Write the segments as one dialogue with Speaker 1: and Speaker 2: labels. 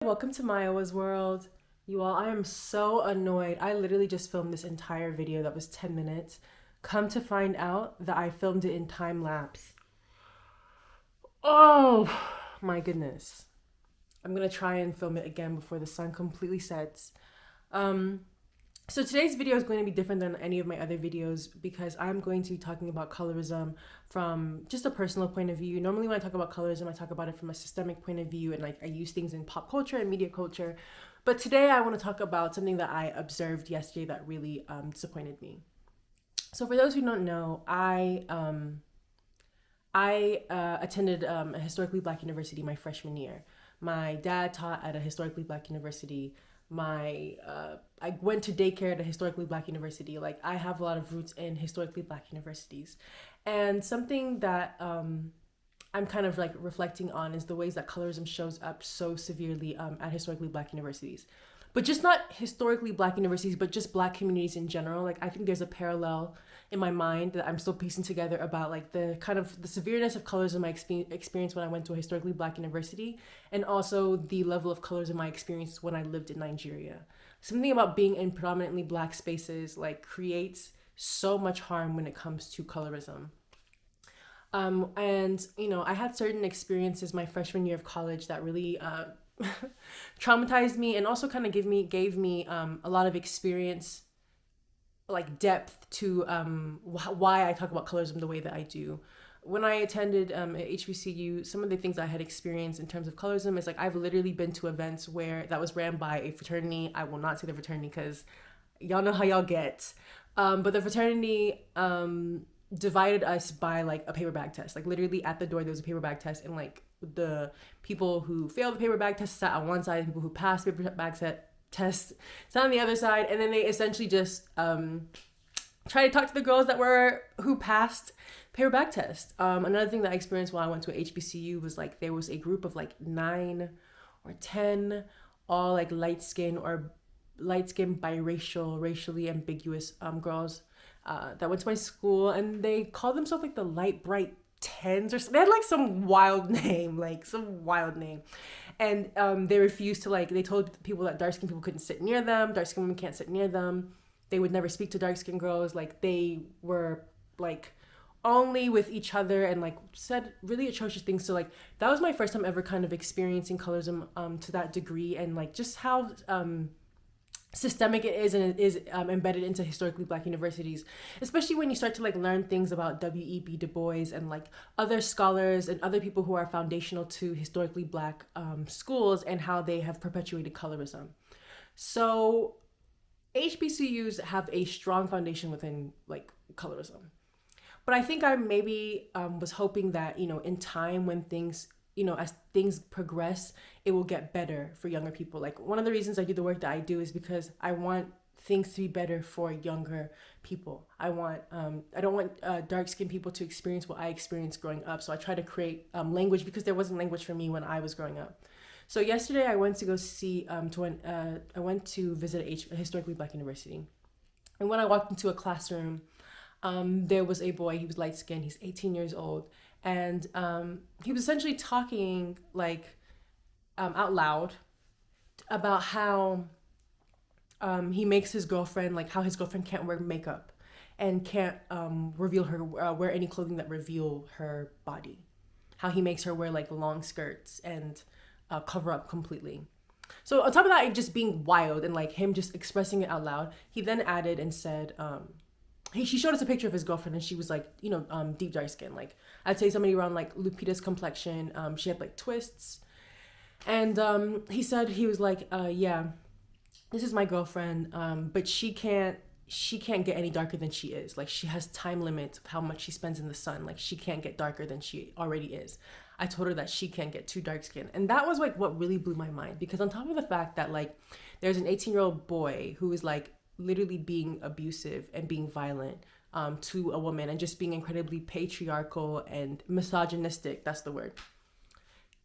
Speaker 1: Welcome to Mayowa's world. You all, I am so annoyed. I literally just filmed this entire video that was 10 minutes. Come to find out that I filmed it in time lapse. Oh my goodness. I'm gonna try and film it again before the sun completely sets. Um, so today's video is going to be different than any of my other videos because I'm going to be talking about colorism from just a personal point of view. Normally when I talk about colorism, I talk about it from a systemic point of view and I use things in pop culture and media culture. But today I want to talk about something that I observed yesterday that really disappointed me. So for those who don't know, I attended a historically black university my freshman year. My dad taught at a historically black university. I went to daycare at a historically black university. Like, I have a lot of roots in historically black universities, and something that I'm kind of like reflecting on is the ways that colorism shows up so severely at historically black universities. But just not historically black universities, but just black communities in general. Like, I think there's a parallel in my mind that I'm still piecing together about like the kind of the severeness of colorism I experienced when I went to a historically black university, and also the level of colorism I experienced when I lived in Nigeria. Something about being in predominantly black spaces like creates so much harm when it comes to colorism. And you know, I had certain experiences my freshman year of college that really traumatized me, and also kind of gave me a lot of experience, like depth to why I talk about colorism the way that I do. When I attended at HBCU, some of the things I had experienced in terms of colorism is like I've literally been to events where that was ran by a fraternity. I will not say the fraternity because y'all know how y'all get. But the fraternity divided us by like a paper bag test. Like, literally at the door there was a paper bag test, and like the people who failed the paper bag test sat on one side, people who passed the paper bag test sat on the other side, and then they essentially just try to talk to the girls who passed paper bag test. Another thing that I experienced while I went to a HBCU was like there was a group of like 9 or 10 all like light skin biracial, racially ambiguous girls that went to my school, and they called themselves like the light bright tens or something. They had like some wild name, and they refused to, like, they told people that dark skinned people couldn't sit near them, dark skinned women can't sit near them, they would never speak to dark skinned girls, like they were like only with each other, and like said really atrocious things. So like that was my first time ever kind of experiencing colorism to that degree, and like just how systemic it is, and it is embedded into historically black universities, especially when you start to like learn things about W.E.B. Du Bois and like other scholars and other people who are foundational to historically black schools, and how they have perpetuated colorism. So HBCUs have a strong foundation within like colorism, but I think I maybe was hoping that, you know, in time, when things, you know, as things progress, it will get better for younger people. Like, one of the reasons I do the work that I do is because I want things to be better for younger people. I don't want dark-skinned people to experience what I experienced growing up. So I try to create language, because there wasn't language for me when I was growing up. So yesterday I went to go see, I went to visit a historically black university. And when I walked into a classroom, there was a boy. He was light-skinned, he's 18 years old. And he was essentially talking like out loud about how he makes his girlfriend, like how his girlfriend can't wear makeup and can't reveal her wear any clothing that reveal her body, how he makes her wear like long skirts and cover up completely. So on top of that, it just being wild and like him just expressing it out loud, he then added and said, she showed us a picture of his girlfriend, and she was like, you know, deep dark skin. Like, I'd say somebody around like Lupita's complexion. She had like twists. And he said, he was like, yeah, this is my girlfriend, but she can't get any darker than she is. Like, she has time limits of how much she spends in the sun. Like, she can't get darker than she already is. I told her that she can't get too dark skin. And that was like what really blew my mind, because on top of the fact that like there's an 18-year-old boy who is like literally being abusive and being violent to a woman, and just being incredibly patriarchal and misogynistic, that's the word.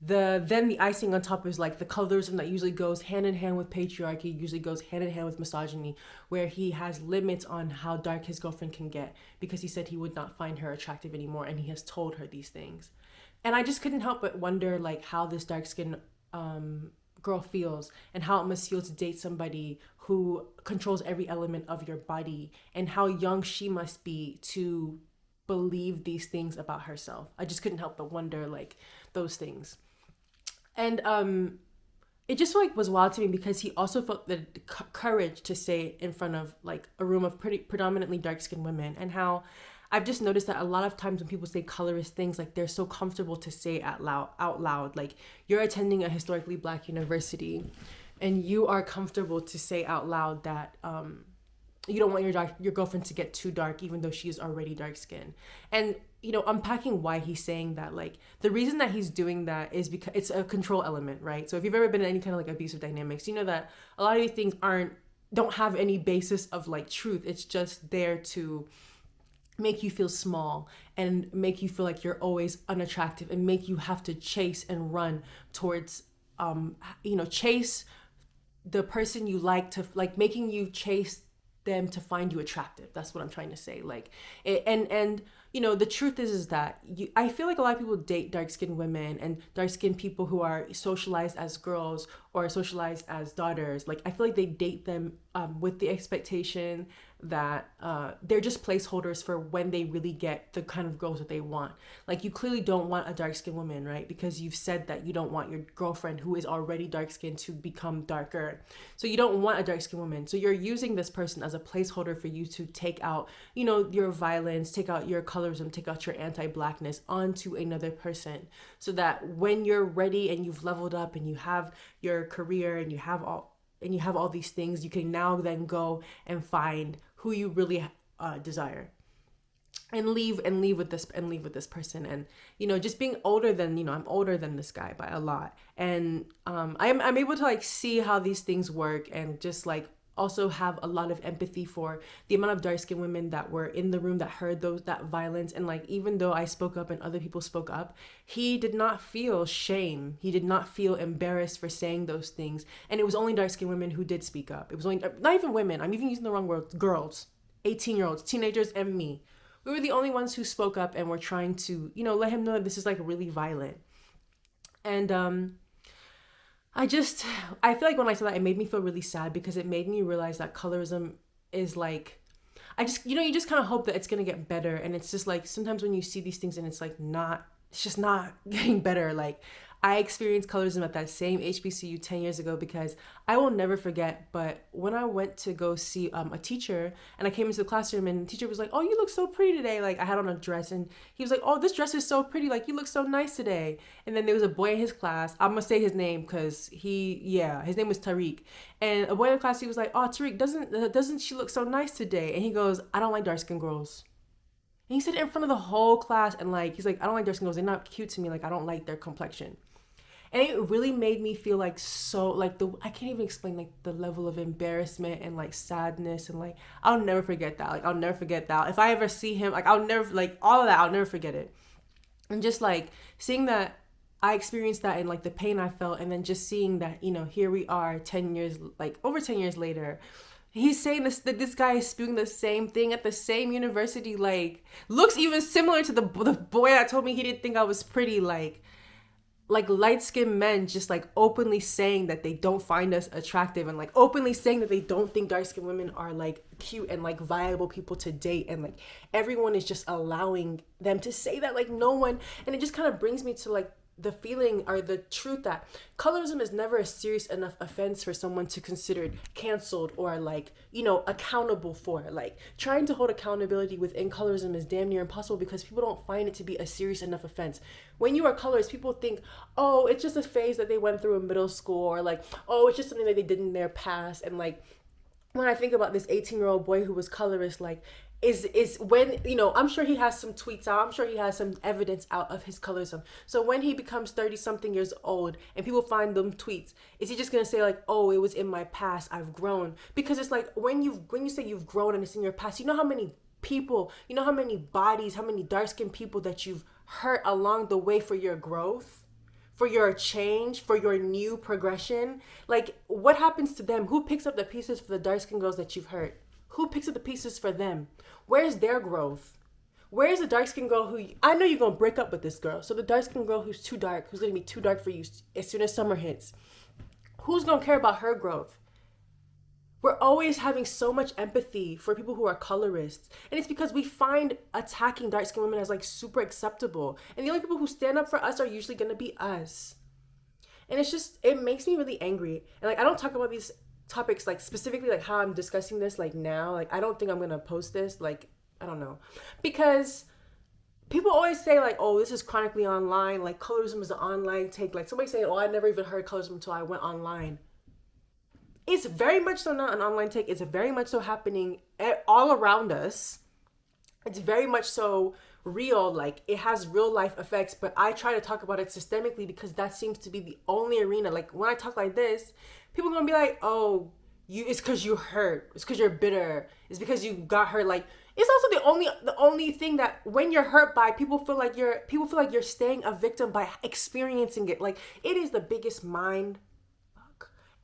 Speaker 1: Then the icing on top is like the colorism that usually goes hand in hand with patriarchy, usually goes hand in hand with misogyny, where he has limits on how dark his girlfriend can get, because he said he would not find her attractive anymore, and he has told her these things. And I just couldn't help but wonder like how this dark skin girl feels and how it must feel to date somebody who controls every element of your body, and how young she must be to believe these things about herself. I just couldn't help but wonder like those things. And it just like was wild to me because he also felt the courage to say it in front of like a room of predominantly dark-skinned women. And how I've just noticed that a lot of times when people say colorist things, like they're so comfortable to say out loud. Like you're attending a historically Black university and you are comfortable to say out loud that you don't want your girlfriend to get too dark, even though she is already dark skinned. And unpacking why he's saying that, like the reason that he's doing that is because it's a control element, right? So if you've ever been in any kind of like abusive dynamics, you know that a lot of these things don't have any basis of like truth. It's just there to make you feel small and make you feel like you're always unattractive and make you have to chase and run towards chase the person you like, to like making you chase them to find you attractive. That's what I'm trying to say. Like and the truth is that I feel like a lot of people date dark-skinned women and dark-skinned people who are socialized as girls or socialized as daughters. Like I feel like they date them with the expectation that they're just placeholders for when they really get the kind of girls that they want. Like you clearly don't want a dark-skinned woman, right? Because you've said that you don't want your girlfriend who is already dark-skinned to become darker. So you don't want a dark-skinned woman. So you're using this person as a placeholder for you to take out, your violence, take out your colorism, take out your anti-Blackness onto another person. So that when you're ready and you've leveled up and you have your career and you have all these things, you can now then go and find who you really desire, and leave with this person. And just being older than I'm older than this guy by a lot, and I'm able to like see how these things work, and just like also have a lot of empathy for the amount of dark-skinned women that were in the room that heard that violence. And like even though I spoke up and other people spoke up, he did not feel shame, he did not feel embarrassed for saying those things. And it was only dark-skinned women who did speak up. It was only, not even women, I'm even using the wrong word, girls, 18-year-olds, teenagers, and me. We were the only ones who spoke up and were trying to let him know that this is like really violent. And I feel like when I saw that, it made me feel really sad, because it made me realize that colorism is like, you just kind of hope that it's going to get better. And it's just like, sometimes when you see these things and it's just not getting better. Like I experienced colorism at that same HBCU 10 years ago, because I will never forget, but when I went to go see a teacher, and I came into the classroom and the teacher was like, "Oh, you look so pretty today." Like I had on a dress, and he was like, "Oh, this dress is so pretty. Like you look so nice today." And then there was a boy in his class. I'm going to say his name because his name was Tariq. And a boy in the class, he was like, "Oh, Tariq, doesn't she look so nice today?" And he goes, "I don't like dark-skinned girls." And he said it in front of the whole class, and like he's like, "I don't like dark-skinned girls. They're not cute to me. Like I don't like their complexion." And it really made me feel like so, like I can't even explain like the level of embarrassment and like sadness, and like I'll never forget that. Like I'll never forget that. If I ever see him, like I'll never, like all of that, I'll never forget it. And just like seeing that I experienced that, and like the pain I felt, and then just seeing that, here we are 10 years, like over 10 years later, he's saying that this guy is spewing the same thing at the same university, like looks even similar to the boy that told me he didn't think I was pretty, like light-skinned men just like openly saying that they don't find us attractive, and like openly saying that they don't think dark-skinned women are like cute and like viable people to date, and like everyone is just allowing them to say that, like no one. And it just kind of brings me to like the feeling or the truth that colorism is never a serious enough offense for someone to consider it canceled or like, accountable for. Like trying to hold accountability within colorism is damn near impossible, because people don't find it to be a serious enough offense. When you are colorist, people think, oh, it's just a phase that they went through in middle school, or like, oh, it's just something that they did in their past. And like, when I think about this 18-year-old boy who was colorist, like, is when, I'm sure he has some tweets out, I'm sure he has some evidence out of his colorism. So when he becomes 30-something years old and people find them tweets, is he just gonna say like, oh, it was in my past, I've grown? Because it's like, when you say you've grown and it's in your past, you know how many people, how many bodies, how many dark-skinned people that you've hurt along the way for your growth, for your change, for your new progression. Like, what happens to them? Who picks up the pieces for the dark-skinned girls that you've hurt? Who picks up the pieces for them? Where's their growth? Where's the dark-skinned girl who, I know you're going to break up with this girl, so the dark-skinned girl who's too dark, who's going to be too dark for you as soon as summer hits, who's gonna care about her growth? We're always having so much empathy for people who are colorists. And it's because we find attacking dark skinned women as like super acceptable. And the only people who stand up for us are usually gonna be us. And it's just, it makes me really angry. And like, I don't talk about these topics like specifically like how I'm discussing this like now. Like, I don't think I'm gonna post this. Like, I don't know. Because people always say like, oh, this is chronically online. Like, colorism is an online take. Like, somebody say, oh, I never even heard colorism until I went online. It's very much so not an online take. It's very much so happening all around us. It's very much so real. Like, it has real life effects, but I try to talk about it systemically because that seems to be the only arena. Like, when I talk like this, people are gonna be like, oh, it's because you hurt. It's because you're bitter. It's because you got hurt. Like, it's also the only thing that when you're hurt by, people feel like you're staying a victim by experiencing it. Like, it is the biggest mind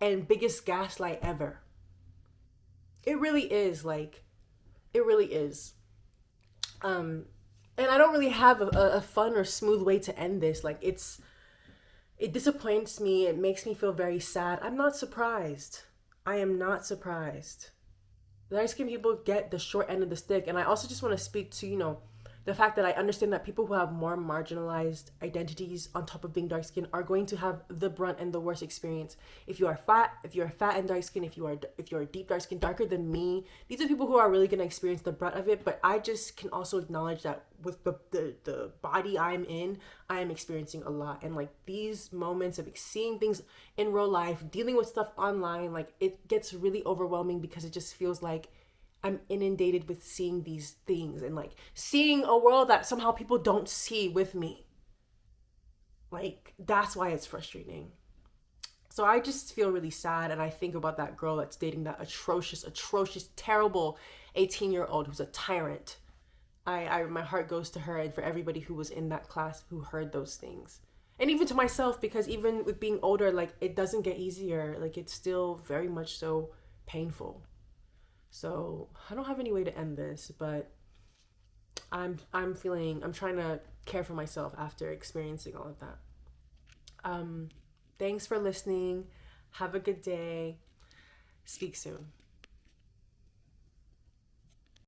Speaker 1: and biggest gaslight ever. It really is. Like, it really is. And I don't really have a fun or smooth way to end this. Like, it disappoints me. It makes me feel very sad. I'm not surprised. I am not surprised. The dark skinned people get the short end of the stick. And I also just want to speak to, the fact that I understand that people who have more marginalized identities on top of being dark skinned are going to have the brunt and the worst experience. If you are fat and dark skinned, if you're deep dark skin, darker than me, these are people who are really going to experience the brunt of it. But I just can also acknowledge that with the body I'm in, I am experiencing a lot. And like, these moments of seeing things in real life, dealing with stuff online, like, it gets really overwhelming because it just feels like I'm inundated with seeing these things and like seeing a world that somehow people don't see with me. Like, that's why it's frustrating. So I just feel really sad, and I think about that girl that's dating that atrocious, terrible 18-year-old who's a tyrant. I my heart goes to her and for everybody who was in that class who heard those things. And even to myself, because even with being older, like, it doesn't get easier. Like, it's still very much so painful. So I don't have any way to end this, but I'm trying to care for myself after experiencing all of that. Thanks for listening. Have a good day. Speak soon.